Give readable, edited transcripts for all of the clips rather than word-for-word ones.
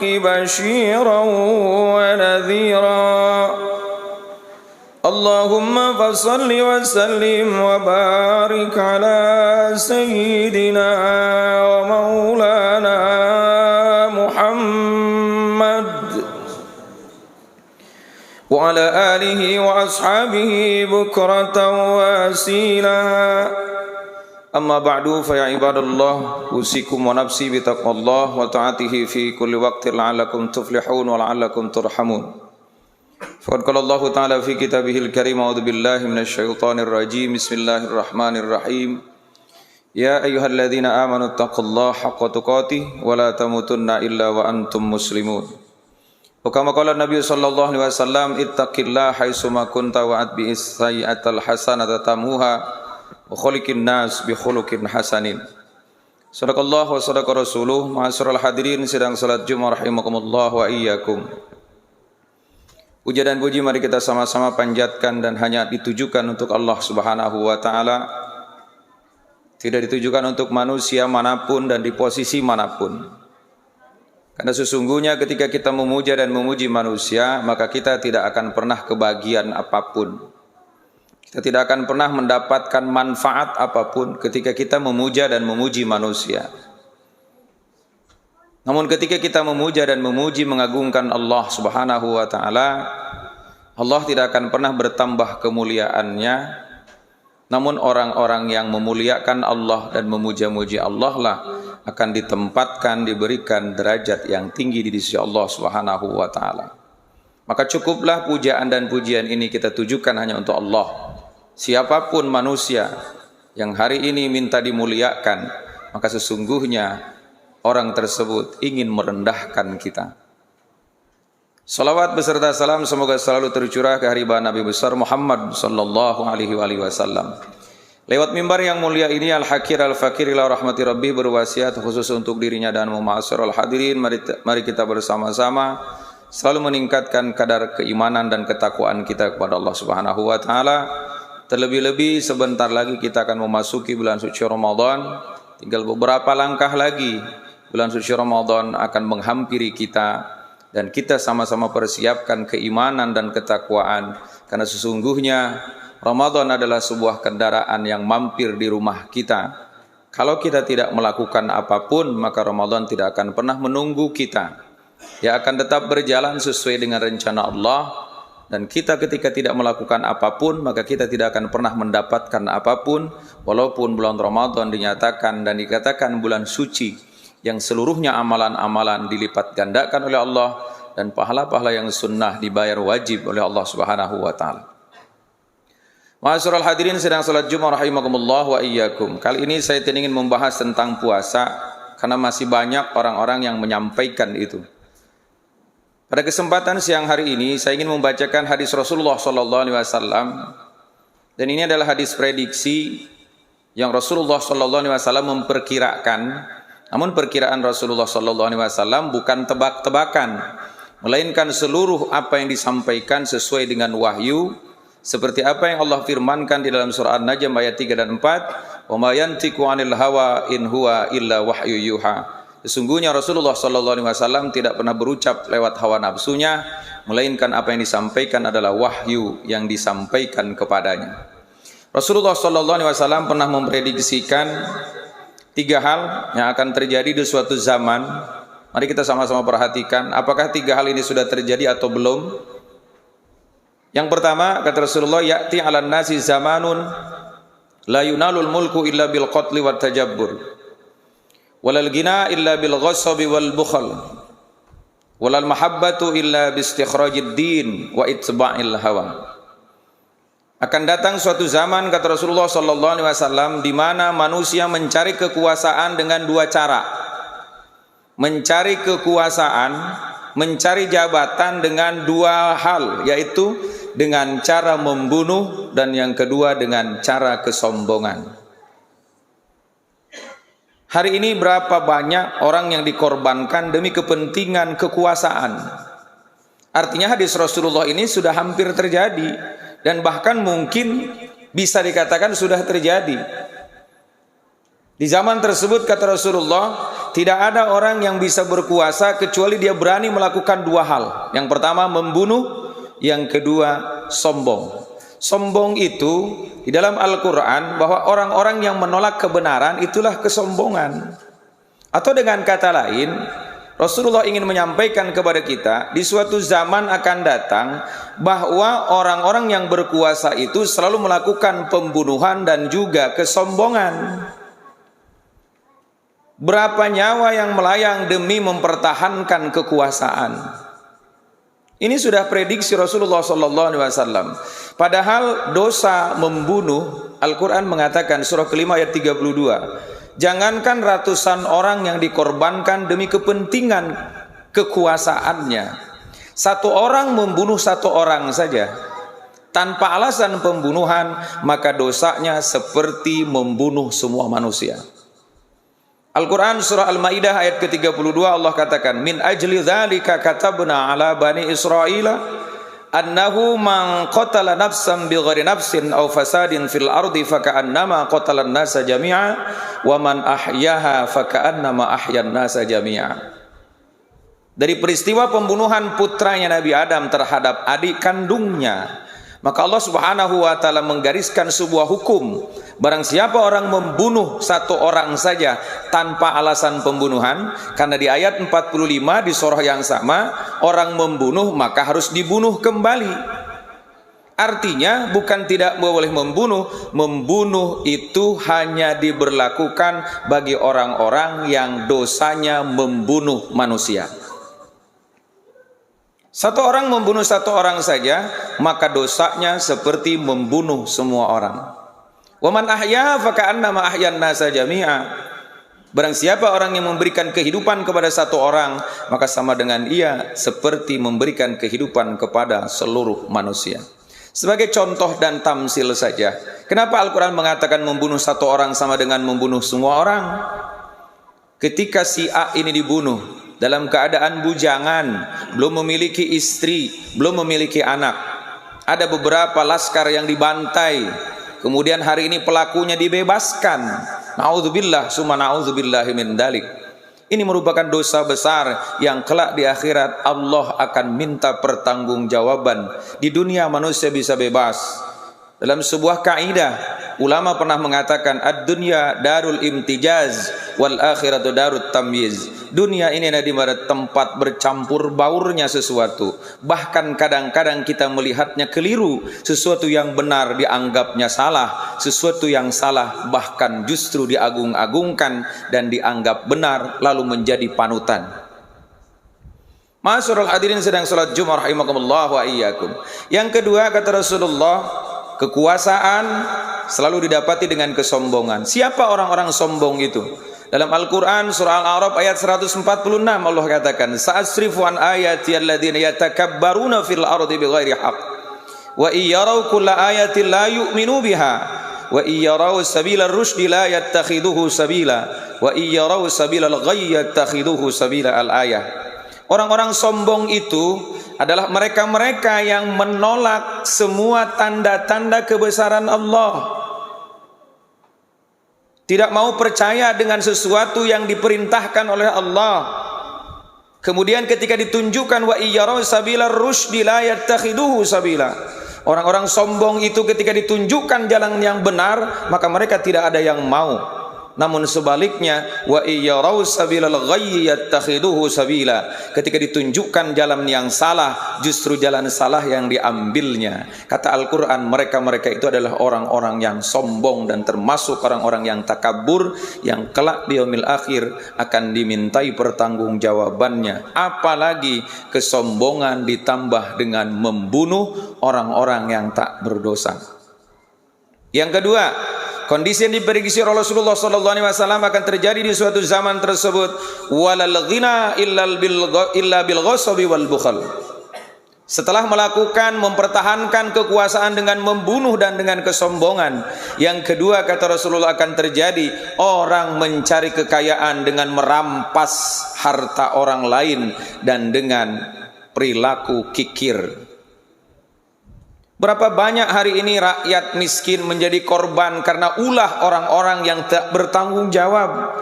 بشيرا ونذيرا اللهم فصل وسلم وبارك على سيدنا ومولانا محمد وعلى آله وأصحابه بكرة وأصيلا أما بعد فيا عباد الله أوصيكم ونفسي بتقوى الله وطاعته في كل وقت لعلكم تفلحون ولعلكم ترحمون فقد قال الله تعالى في كتابه الكريم أعوذ بالله من الشيطان الرجيم بسم الله الرحمن الرحيم يا أيها الذين آمنوا اتقوا الله حق تقاته ولا تموتن إلا وأنتم مسلمون وكما قال النبي صلى الله عليه وسلم اتق الله حيثما كنت وأتبع السيئة الحسنة تمحوها wa khaliqin nas bi khuluqin hasanin. Sadaqallah wa sadaqa rasuluh. Ma'asyiral hadirin sedang salat Jumat rahimakumullah wa iyyakum. Puja dan puji mari kita sama-sama panjatkan dan hanya ditujukan untuk Allah Subhanahu wa taala. Tidak ditujukan untuk manusia manapun dan di posisi manapun. Karena sesungguhnya ketika kita memuja dan memuji manusia, maka kita tidak akan pernah kebahagiaan apapun. Kita tidak akan pernah mendapatkan manfaat apapun ketika kita memuja dan memuji manusia. Namun ketika kita memuja dan memuji mengagungkan Allah Subhanahu wa taala, Allah tidak akan pernah bertambah kemuliaannya. Namun orang-orang yang memuliakan Allah dan memuja-muji Allah lah akan ditempatkan, diberikan derajat yang tinggi di sisi Allah Subhanahu wa taala. Maka cukuplah pujaan dan pujian ini kita tujukan hanya untuk Allah. Siapapun manusia yang hari ini minta dimuliakan, maka sesungguhnya orang tersebut ingin merendahkan kita. Salawat beserta salam semoga selalu tercurah ke haribaan Nabi besar Muhammad sallallahu alaihi wasallam. Lewat mimbar yang mulia ini al-hakir al-fakir ila rahmati rabbi berwasiat khusus untuk dirinya dan ma'asyiral hadirin, mari kita bersama-sama selalu meningkatkan kadar keimanan dan ketakwaan kita kepada Allah Subhanahu wa taala. Terlebih-lebih sebentar lagi kita akan memasuki bulan suci Ramadan. Tinggal beberapa langkah lagi bulan suci Ramadan akan menghampiri kita, dan kita sama-sama persiapkan keimanan dan ketakwaan, karena sesungguhnya Ramadan adalah sebuah kendaraan yang mampir di rumah kita. Kalau kita tidak melakukan apapun, maka Ramadan tidak akan pernah menunggu kita. Dia akan tetap berjalan sesuai dengan rencana Allah. Dan kita ketika tidak melakukan apapun, maka kita tidak akan pernah mendapatkan apapun. Walaupun bulan Ramadan dinyatakan dan dikatakan bulan suci yang seluruhnya amalan-amalan dilipat gandakan oleh Allah, dan pahala-pahala yang sunnah dibayar wajib oleh Allah Subhanahu wa taala. Ma'asyiral hadirin sedang salat Jumat rahimakumullah wa iyyakum. Kali ini saya ingin membahas tentang puasa, karena masih banyak orang-orang yang menyampaikan itu. Pada kesempatan siang hari ini saya ingin membacakan hadis Rasulullah sallallahu alaihi wasallam, dan ini adalah hadis prediksi yang Rasulullah sallallahu alaihi wasallam memperkirakan. Namun perkiraan Rasulullah sallallahu alaihi wasallam bukan tebak-tebakan, melainkan seluruh apa yang disampaikan sesuai dengan wahyu, seperti apa yang Allah firmankan di dalam surah An-Najm ayat 3 dan 4, "Wa ma yantiqu 'anil hawa in huwa illa wahyu yuha." Sesungguhnya Rasulullah sallallahu alaihi wasallam tidak pernah berucap lewat hawa nafsunya, melainkan apa yang disampaikan adalah wahyu yang disampaikan kepadanya. Rasulullah sallallahu alaihi wasallam pernah memprediksikan 3 hal yang akan terjadi di suatu zaman. Mari kita sama-sama perhatikan apakah 3 hal ini sudah terjadi atau belum. Yang pertama, kata Rasulullah, ya'ti 'alan nasi zamanun la yunalul mulku illa bil qatli wat tajabbur. Walal gina illa bil ghassabi wal bukhal, walal mahabbatu illa bi istikhrajid din wa itba'il hawa. Akan datang suatu zaman, kata Rasulullah sallallahu alaihi wasallam, di mana manusia mencari kekuasaan dengan 2 cara. Mencari kekuasaan, mencari jabatan dengan 2 hal, yaitu dengan cara membunuh, dan yang kedua dengan cara kesombongan. Hari ini berapa banyak orang yang dikorbankan demi kepentingan kekuasaan. Artinya hadis Rasulullah ini sudah hampir terjadi, dan bahkan mungkin bisa dikatakan sudah terjadi. Di zaman tersebut kata Rasulullah, tidak ada orang yang bisa berkuasa kecuali dia berani melakukan dua hal. Yang pertama membunuh, yang kedua sombong. Sombong itu di dalam Al-Quran bahwa orang-orang yang menolak kebenaran itulah kesombongan. Atau dengan kata lain, Rasulullah ingin menyampaikan kepada kita di suatu zaman akan datang bahwa orang-orang yang berkuasa itu selalu melakukan pembunuhan dan juga kesombongan. Berapa nyawa yang melayang demi mempertahankan kekuasaan. Ini sudah prediksi Rasulullah SAW. Padahal dosa membunuh, Al-Quran mengatakan surah kelima ayat 32. Jangankan ratusan orang yang dikorbankan demi kepentingan kekuasaannya. Satu orang membunuh satu orang saja tanpa alasan pembunuhan, maka dosanya seperti membunuh semua manusia. Al-Quran surah Al-Ma'idah ayat ke-32 Allah katakan, min ajli dzalika katabna ala bani Israila annahu man qatala nafsan bighairi nafsin aw fasadin fil ardi faka'annama qatalan nasa jami'a wa man ahyaha faka'annama ahyan nasa jami'a. Dari peristiwa pembunuhan putranya Nabi Adam terhadap adik kandungnya, maka Allah Subhanahu wa taala menggariskan sebuah hukum. Barang siapa orang membunuh satu orang saja tanpa alasan pembunuhan, karena di ayat 45 di surah yang sama, orang membunuh maka harus dibunuh kembali. Artinya bukan tidak boleh membunuh, membunuh itu hanya diberlakukan bagi orang-orang yang dosanya membunuh manusia. Satu orang membunuh satu orang saja, maka dosanya seperti membunuh semua orang. Wa man ahya fa ka'annama ahyan nasa jami'a. Barang siapa orang yang memberikan kehidupan kepada satu orang, maka sama dengan ia seperti memberikan kehidupan kepada seluruh manusia. Sebagai contoh dan tamsil saja, kenapa Al-Quran mengatakan membunuh satu orang sama dengan membunuh semua orang? Ketika si A ini dibunuh dalam keadaan bujangan, belum memiliki istri, belum memiliki anak, ada beberapa laskar yang dibantai, kemudian hari ini pelakunya dibebaskan. Na'udzubillah summa na'udzubillahi min dalik. Ini merupakan dosa besar yang kelak di akhirat Allah akan minta pertanggungjawaban. Di dunia manusia bisa bebas. Dalam sebuah kaidah, ulama pernah mengatakan ad-dunya darul imtijaz wal akhiratu darut tamyiz. Dunia ini ada di mana tempat bercampur baurnya sesuatu. Bahkan kadang-kadang kita melihatnya keliru. Sesuatu yang benar dianggapnya salah, sesuatu yang salah bahkan justru diagung-agungkan dan dianggap benar lalu menjadi panutan. Ma'asyiral hadirin sedang salat Jumat rahimakumullah wa iyyakum. Yang kedua kata Rasulullah, kekuasaan selalu didapati dengan kesombongan. Siapa orang-orang sombong itu? Dalam Al-Quran surah Al-A'raf ayat 146 Allah katakan, sa'asrifu an ayati alladhina yatakabbaruna fil ardi bighairi haqq wa iyaraw kulla ayatin la yu'minu biha wa iyaraw sabila ar-rusydi la yattakhiduhu sabila wa iyaraw sabila al-ghayyi yattakhiduhu sabila al-ayah. Orang-orang sombong itu adalah mereka-mereka yang menolak semua tanda-tanda kebesaran Allah. Tidak mau percaya dengan sesuatu yang diperintahkan oleh Allah. Kemudian ketika ditunjukkan wa iyyaraw sabila ar-rusydi la yattakhiduhu sabila. Orang-orang sombong itu ketika ditunjukkan jalan yang benar, maka mereka tidak ada yang mau. Namun sebaliknya, wa iyyaraw sabilal ghayyi yattakhiduhu sabila. Ketika ditunjukkan jalan yang salah, justru jalan salah yang diambilnya. Kata Al-Quran, mereka-mereka itu adalah orang-orang yang sombong dan termasuk orang-orang yang takabur, yang kelak di yaumil akhir akan dimintai pertanggungjawabannya. Apalagi kesombongan ditambah dengan membunuh orang-orang yang tak berdosa. Yang kedua, kondisi yang diprediksi Rasulullah SAW akan terjadi di suatu zaman tersebut. Walal ghina illa bil ghasabi wal bukhal. Setelah melakukan mempertahankan kekuasaan dengan membunuh dan dengan kesombongan, yang kedua kata Rasulullah akan terjadi orang mencari kekayaan dengan merampas harta orang lain dan dengan perilaku kikir. Berapa banyak hari ini rakyat miskin menjadi korban karena ulah orang-orang yang tak bertanggung jawab.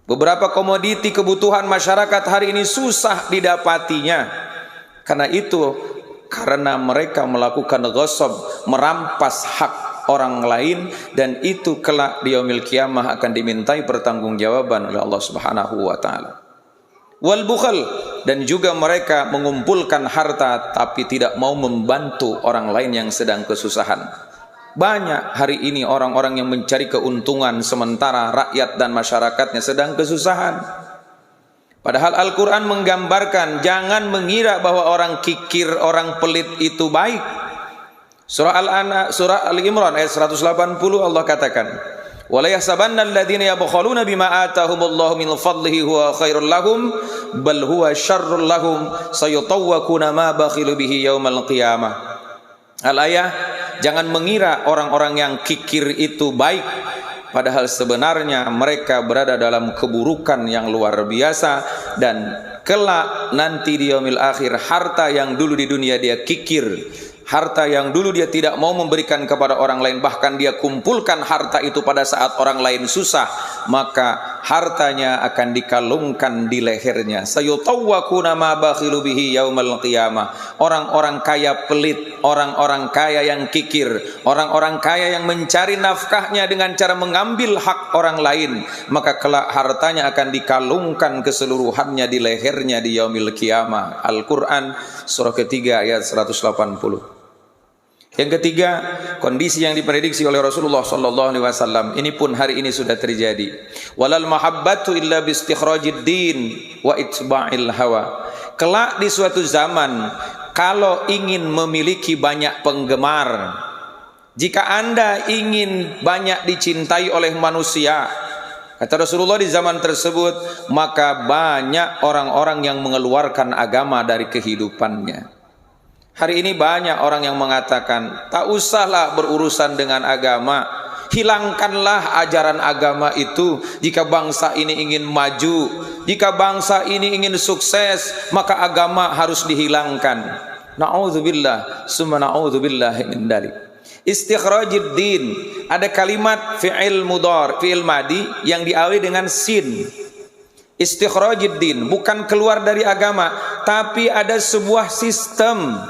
Beberapa komoditi kebutuhan masyarakat hari ini susah didapatinya. Karena itu, karena mereka melakukan ghasab, merampas hak orang lain, dan itu kelak di yaumil qiyamah akan dimintai pertanggungjawaban oleh Allah Subhanahu wa taala. Wal bukhal, dan juga mereka mengumpulkan harta tapi tidak mau membantu orang lain yang sedang kesusahan. Banyak hari ini orang-orang yang mencari keuntungan sementara rakyat dan masyarakatnya sedang kesusahan. Padahal Al-Quran menggambarkan jangan mengira bahwa orang kikir, orang pelit itu baik. Surah Al-Imran ayat 180 Allah katakan, wala yahsabanna alladziina yabkhaluna bima aataahumullahu min fadlihi huwa khairul lahum bal huwa syarrul lahum sayutawwaquna ma bakhilu bihi yaumal qiyamah. Al-ayah, jangan mengira orang-orang yang kikir itu baik, padahal sebenarnya mereka berada dalam keburukan yang luar biasa, dan kelak nanti di yaumil akhir harta yang dulu di dunia dia kikir, harta yang dulu dia tidak mau memberikan kepada orang lain, bahkan dia kumpulkan harta itu pada saat orang lain susah, maka hartanya akan dikalungkan di lehernya. Sayutawwaquna ma bakhilu bihi yaumal qiyamah. Orang-orang kaya pelit, orang-orang kaya yang kikir, orang-orang kaya yang mencari nafkahnya dengan cara mengambil hak orang lain, maka kelak hartanya akan dikalungkan keseluruhannya di lehernya di yaumil qiyamah. Al-Quran surah ketiga ayat 180. Yang ketiga, kondisi yang diprediksi oleh Rasulullah sallallahu alaihi wasallam ini pun hari ini sudah terjadi. Walal mahabbatu illa bi istikhrajid din wa itba'il hawa. Kelak di suatu zaman, kalau ingin memiliki banyak penggemar, jika Anda ingin banyak dicintai oleh manusia, kata Rasulullah di zaman tersebut, maka banyak orang-orang yang mengeluarkan agama dari kehidupannya. Hari ini banyak orang yang mengatakan, tak usahlah berurusan dengan agama, hilangkanlah ajaran agama itu. Jika bangsa ini ingin maju, jika bangsa ini ingin sukses, maka agama harus dihilangkan. Na'udzubillah, summa na'udzubillah min dzalik. Istikhrajid din, ada kalimat fi'il mudhari, fi'il madi yang diawali dengan sin. Istikhrajid din, bukan keluar dari agama, tapi ada sebuah sistem.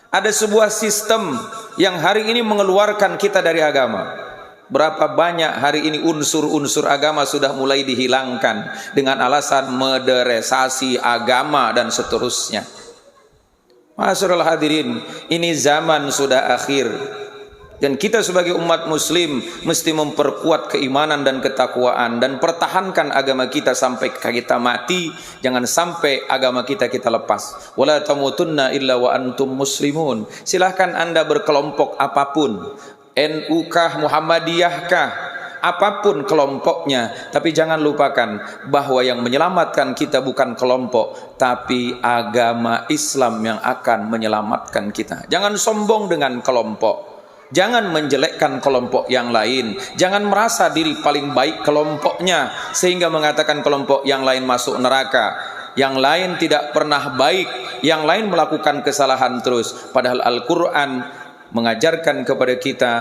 Ada sebuah sistem yang hari ini mengeluarkan kita dari agama. Berapa banyak hari ini unsur-unsur agama sudah mulai dihilangkan dengan alasan modernisasi agama dan seterusnya. Ma'asyiral hadirin, ini zaman sudah akhir. Dan kita sebagai umat muslim mesti memperkuat keimanan dan ketakwaan dan pertahankan agama kita sampai kita mati. Jangan sampai agama kita lepas. Wala tamutunna illa wa antum muslimun. Silahkan Anda berkelompok apapun, NU kah, Muhammadiyah kah, apapun kelompoknya, tapi jangan lupakan bahwa yang menyelamatkan kita bukan kelompok, tapi agama Islam yang akan menyelamatkan kita. Jangan sombong dengan kelompok. Jangan menjelekkan kelompok yang lain. Jangan merasa diri paling baik kelompoknya sehingga mengatakan kelompok yang lain masuk neraka, yang lain tidak pernah baik, yang lain melakukan kesalahan terus. Padahal Al-Quran mengajarkan kepada kita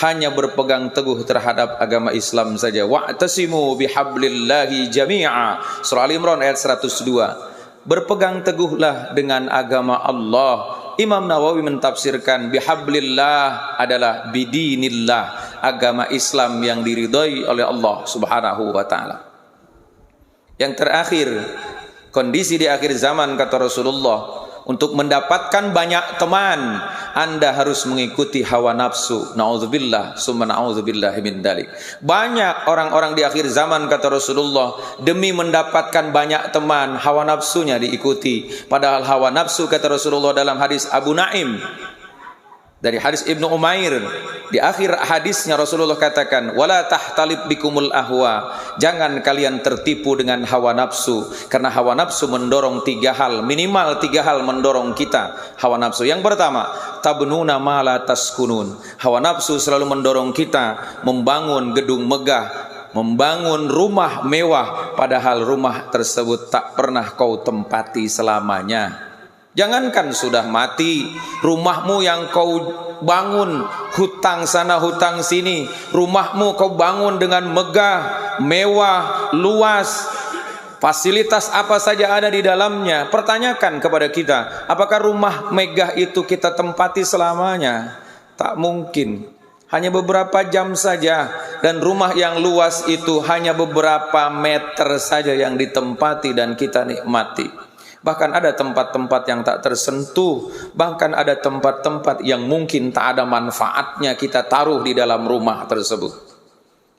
hanya berpegang teguh terhadap agama Islam saja. Wa'tasimu bihablillahi jami'a. Surah Al-Imran ayat 102. Berpegang teguhlah dengan agama Allah. Imam Nawawi mentafsirkan bihablillah adalah bidinillah, agama Islam yang diridhai oleh Allah Subhanahu wa taala. Yang terakhir, kondisi di akhir zaman kata Rasulullah, untuk mendapatkan banyak teman Anda harus mengikuti hawa nafsu. Na'udzubillah, summa na'udzubillah min dzalik. Banyak orang-orang di akhir zaman kata Rasulullah, demi mendapatkan banyak teman, hawa nafsunya diikuti. Padahal hawa nafsu kata Rasulullah dalam hadis Abu Naim, dari hadis Ibnu Umair, di akhir hadisnya Rasulullah katakan, wala tahtalib bikumul ahwa. Jangan kalian tertipu dengan hawa nafsu, karena hawa nafsu mendorong tiga hal, minimal tiga hal mendorong kita. Hawa nafsu yang pertama, tabnuna ma la taskunun. Hawa nafsu selalu mendorong kita membangun gedung megah, membangun rumah mewah, padahal rumah tersebut tak pernah kau tempati selamanya. Jangankan sudah mati, rumahmu yang kau bangun, hutang sana hutang sini, rumahmu kau bangun dengan megah, mewah, luas, fasilitas apa saja ada di dalamnya. Pertanyakan kepada kita, apakah rumah megah itu kita tempati selamanya? Tak mungkin. Hanya beberapa jam saja, dan rumah yang luas itu hanya beberapa meter saja yang ditempati dan kita nikmati. Bahkan ada tempat-tempat yang tak tersentuh, bahkan ada tempat-tempat yang mungkin tak ada manfaatnya kita taruh di dalam rumah tersebut.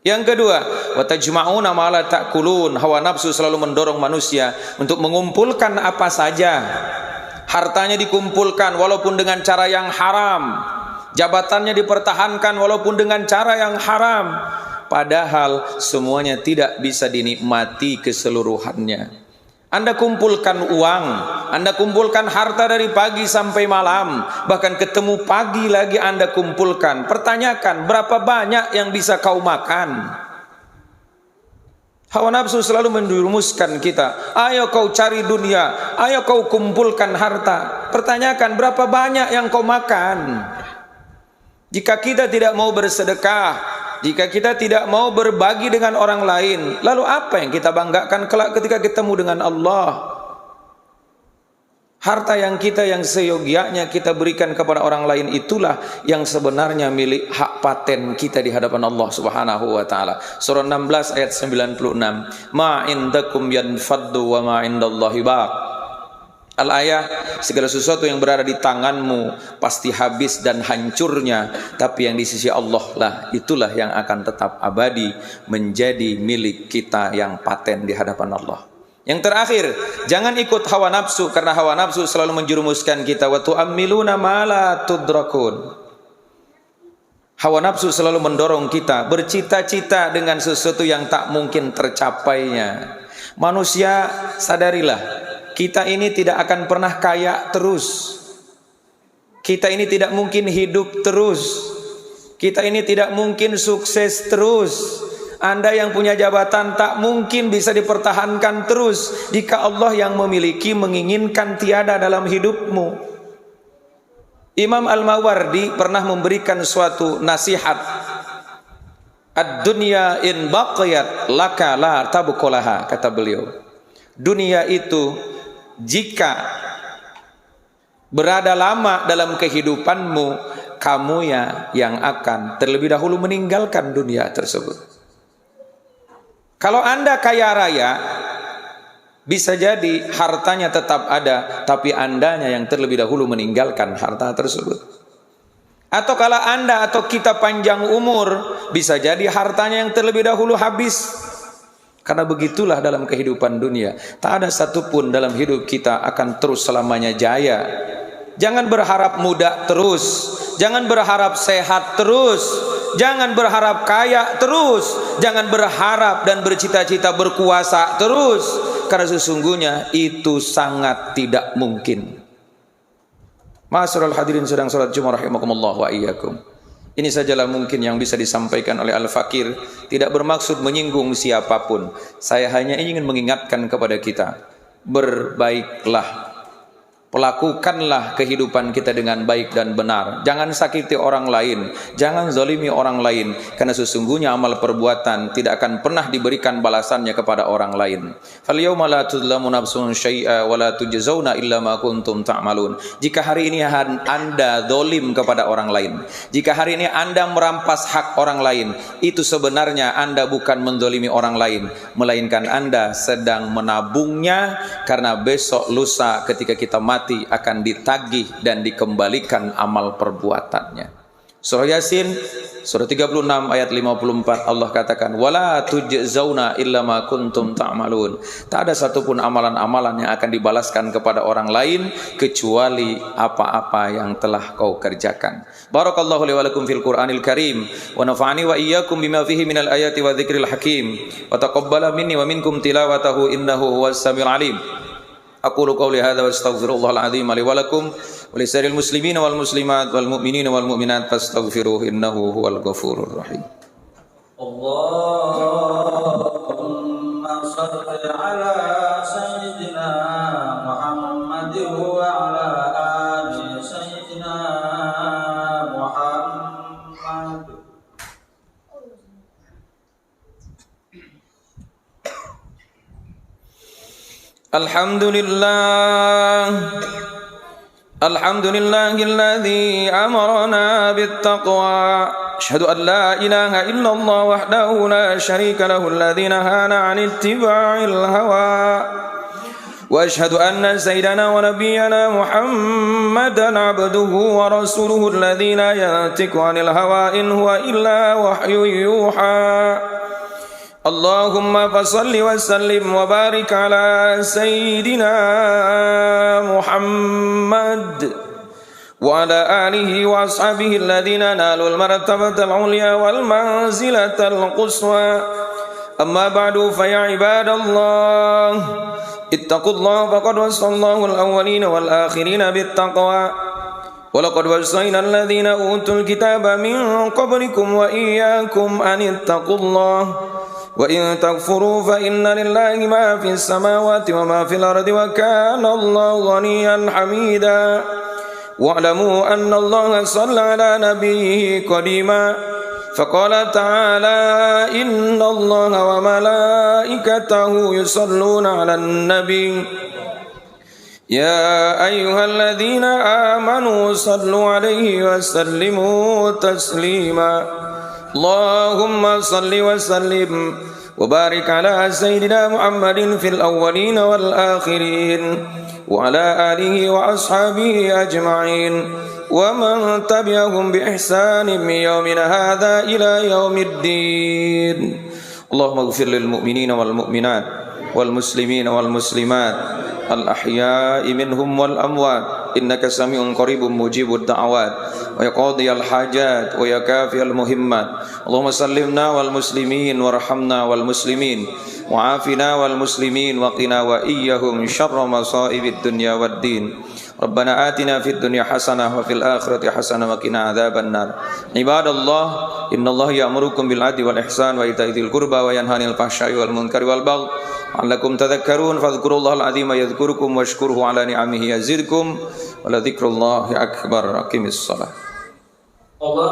Yang kedua, wa tajma'una ma la ta'kulun. Hawa nafsu selalu mendorong manusia untuk mengumpulkan apa saja. Hartanya dikumpulkan walaupun dengan cara yang haram. Jabatannya dipertahankan walaupun dengan cara yang haram. Padahal semuanya tidak bisa dinikmati keseluruhannya. Anda kumpulkan uang, Anda kumpulkan harta dari pagi sampai malam, bahkan ketemu pagi lagi Anda kumpulkan. Pertanyakan, berapa banyak yang bisa kau makan? Hawa nafsu selalu menjurumuskan kita, ayo kau cari dunia, ayo kau kumpulkan harta. Pertanyakan, berapa banyak yang kau makan? Jika kita tidak mau bersedekah, jika kita tidak mau berbagi dengan orang lain, lalu apa yang kita banggakan kelak ketika ketemu dengan Allah? Harta yang seyogianya kita berikan kepada orang lain itulah yang sebenarnya milik hak paten kita di hadapan Allah Subhanahu wa taala. Surah 16 ayat 96. Ma indakum yanfaddu wa ma indallahi baq. Al-ayah, segala sesuatu yang berada di tanganmu pasti habis dan hancurnya, tapi yang di sisi Allah lah, itulah yang akan tetap abadi, menjadi milik kita yang paten di hadapan Allah. Yang terakhir, jangan ikut hawa nafsu, karena hawa nafsu selalu menjerumuskan kita, wa tu'ammiluna ma la tudrakun. Hawa nafsu selalu mendorong kita bercita-cita dengan sesuatu yang tak mungkin tercapainya. Manusia, sadarilah, kita ini tidak akan pernah kaya terus. Kita ini tidak mungkin hidup terus. Kita ini tidak mungkin sukses terus. Anda yang punya jabatan tak mungkin bisa dipertahankan terus jika Allah yang memiliki menginginkan tiada dalam hidupmu. Imam Al-Mawardi pernah memberikan suatu nasihat. Ad-dunya in baqiyat laka la tabqalaha, kata beliau. Dunia itu jika berada lama dalam kehidupanmu, kamu yang akan terlebih dahulu meninggalkan dunia tersebut. Kalau Anda kaya raya, bisa jadi hartanya tetap ada, tapi Andanya yang terlebih dahulu meninggalkan harta tersebut. Atau kalau Anda atau kita panjang umur, bisa jadi hartanya yang terlebih dahulu habis. Karena begitulah dalam kehidupan dunia. Tak ada satupun dalam hidup kita akan terus selamanya jaya. Jangan berharap muda terus. Jangan berharap sehat terus. Jangan berharap kaya terus. Jangan berharap dan bercita-cita berkuasa terus. Karena sesungguhnya itu sangat tidak mungkin. Ma'asyiral hadirin sedang salat Jumat rahimakumullah wa iyyakum. Ini sajalah mungkin yang bisa disampaikan oleh Al-Fakir. Tidak bermaksud menyinggung siapapun. Saya hanya ingin mengingatkan kepada kita, berbaiklah, lakukanlah kehidupan kita dengan baik dan benar. Jangan sakiti orang lain, jangan zalimi orang lain, karena sesungguhnya amal perbuatan tidak akan pernah diberikan balasannya kepada orang lain. Fal yauma la tuzlamu nafsun syai'a wa la tujzauna illa ma kuntum ta'malun. Jika hari ini Anda zalim kepada orang lain, jika hari ini Anda merampas hak orang lain, itu sebenarnya Anda bukan menzalimi orang lain, melainkan Anda sedang menabungnya, karena besok lusa ketika kita mati akan ditagih dan dikembalikan amal perbuatannya. Surah Yasin surah 36 ayat 54, Allah katakan wala tujzauna illa ma kuntum ta'malun. Tak ada satupun amalan-amalan yang akan dibalaskan kepada orang lain kecuali apa-apa yang telah kau kerjakan. Barakallahu li wa lakum fil Qur'anil Karim wa nafa'ani wa iyyakum bima fihi minal ayati wa dzikril hakim wa taqabbala minni wa minkum tilawatahu innahu huwas samiul alim. Aqulu qawli hadza wa astaghfirullahal azim li wa lakum wa lisa'iril muslimina wal muslimat wal mu'minina wal mu'minat fastaghfiruhu innahu huwal ghafurur rahim. Allahumma shalli ala sayyidina Muhammadin wa ala Alhamdulillah. Alhamdulillahilladzi amarna bittaqwa. Asyhadu an la ilaha illallah wahdahu la syarika lahu alladzi nahana 'an ittiba'il hawa. Wa asyhadu anna sayyidana wa nabiyyana Muhammadan 'abduhu wa rasuluhu alladzi la yantiqu 'anil hawa in huwa illa wahyun yuha. Allahumma fasalli wa sallim wa barik ala sayyidina Muhammad wa ala alihi wa ashabihi alladhina nalul martabatal ulya wal manzilatal quswa. Amma ba'du fa ya ibadallah ittaqullaha faqad wasallahu al-awwalina wal akhirina bittaqwa. Wa laqad wasayna alladhina utul kitaba min qablikum wa iyyakum an ittaqullaha. Wa in takfuru fa inna lillahi ma fis samawati wa ma fil ardi wa kana Allahu ghaniyan hamida. Wa'lamu anna Allaha shalla ala nabiyhi qadima faqala ta'ala inna Allaha wa malaikatahu yusalluna 'alan nabi ya ayyuhalladzina amanu sallu 'alaihi wa sallimu taslima. Allahumma salli wa sallim wa barik ala sayyidina Muhammadin fil awwalin wal akhirin wa ala alihi wa ashabihi ajma'in wa man tabi'ahum bi ihsanin min yawmina hadha ila yaumiddin. Allahumma ighfir lil mu'minina wal mu'minat wal muslimina wal muslimat al ahya'i minhum wal amwat innaka sami'un qaribun mujibud da'awat wa yaqdiyal hajat wa yakafiyal muhimmat. Allahumma sallimna wal muslimin warhamna wal muslimin wa afina wal muslimin wa qina wa iyyahum syarra masaibid dunya waddin. Rabbana atina fid dunya hasanah wa fil akhirati hasanah wa qina adzaban nar. Ibadallah, innallaha ya'murukum bil 'adli wal ihsan wa ita'i dzil qurba wa yanha 'anil fahsya'i wal munkari wal baghi la'allakum tadhakkarun. Fadhkurullahal 'azima yadhkurukum washkuruhu 'ala ni'amihi yazidkum wa la dzikrullahi akbar. Aqimis shalah. Allah